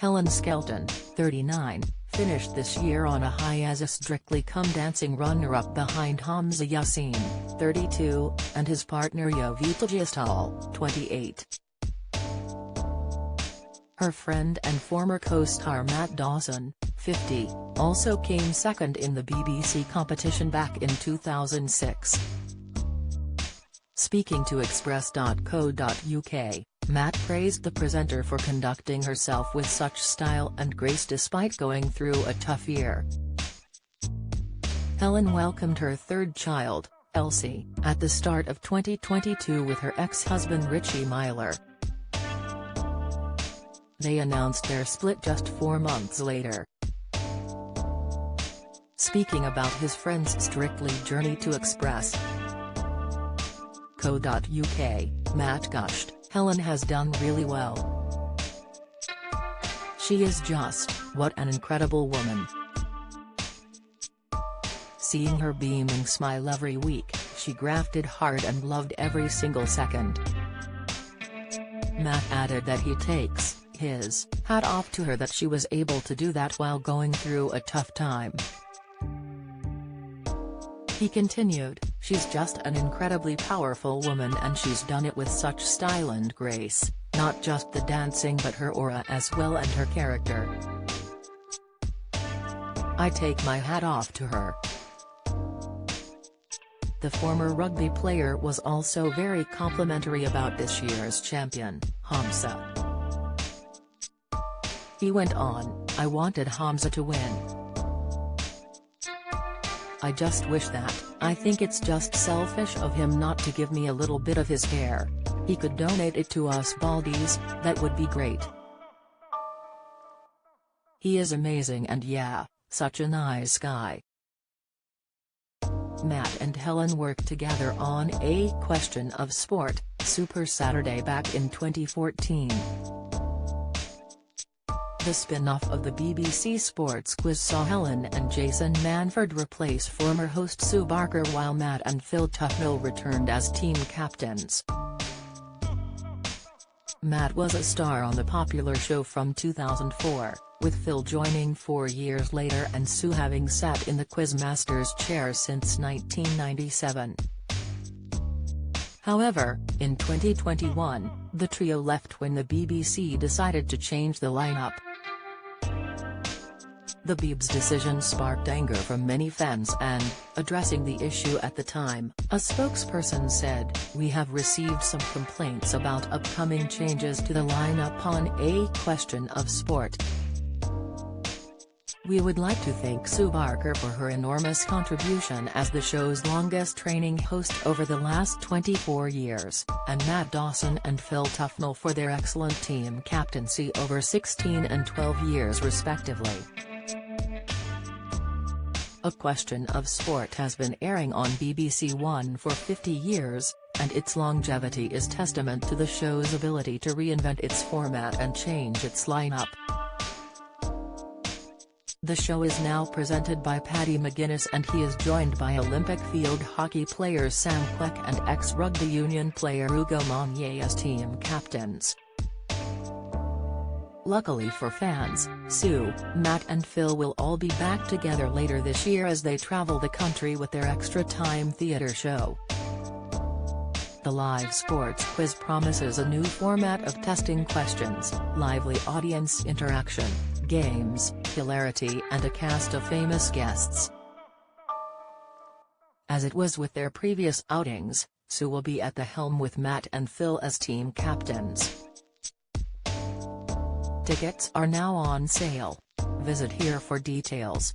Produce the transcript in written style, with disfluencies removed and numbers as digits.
Helen Skelton, 39, finished this year on a high as a Strictly Come Dancing runner-up behind Hamza Yassin, 32, and his partner Jovita Gistal, 28. Her friend and former co-star Matt Dawson, 50, also came second in the BBC competition back in 2006. Speaking to Express.co.uk, Matt praised the presenter for conducting herself with such style and grace despite going through a tough year. Helen welcomed her third child, Elsie, at the start of 2022 with her ex-husband Richie Myler. They announced their split just 4 months later. Speaking about his friend's Strictly journey to Express.co.uk, Matt gushed, "Helen has done really well. She is just, what an incredible woman. Seeing her beaming smile every week, she grafted hard and loved every single second." Matt added that he takes his hat off to her that she was able to do that while going through a tough time. He continued, "She's just an incredibly powerful woman and she's done it with such style and grace, not just the dancing but her aura as well and her character. I take my hat off to her." The former rugby player was also very complimentary about this year's champion, Hamza. He went on, "I wanted Hamza to win. I just wish that, I think it's just selfish of him not to give me a little bit of his hair. He could donate it to us baldies, that would be great. He is amazing and yeah, such a nice guy." Matt and Helen worked together on A Question of Sport, Super Saturday back in 2014. The spin-off of the BBC Sports quiz saw Helen and Jason Manford replace former host Sue Barker while Matt and Phil Tufnell returned as team captains. Matt was a star on the popular show from 2004, with Phil joining 4 years later and Sue having sat in the Quizmaster's chair since 1997. However, in 2021, the trio left when the BBC decided to change the lineup. The Beebs' decision sparked anger from many fans and, addressing the issue at the time, a spokesperson said, "We have received some complaints about upcoming changes to the lineup on A Question of Sport. We would like to thank Sue Barker for her enormous contribution as the show's longest reigning host over the last 24 years, and Matt Dawson and Phil Tufnell for their excellent team captaincy over 16 and 12 years respectively." A Question of Sport has been airing on BBC One for 50 years, and its longevity is testament to the show's ability to reinvent its format and change its lineup. The show is now presented by Paddy McGuinness and he is joined by Olympic field hockey player Sam Quek and ex-rugby union player Ugo Monye as team captains. Luckily for fans, Sue, Matt and Phil will all be back together later this year as they travel the country with their Extra Time theatre show. The live sports quiz promises a new format of testing questions, lively audience interaction, games, hilarity and a cast of famous guests. As it was with their previous outings, Sue will be at the helm with Matt and Phil as team captains. Tickets are now on sale. Visit here for details.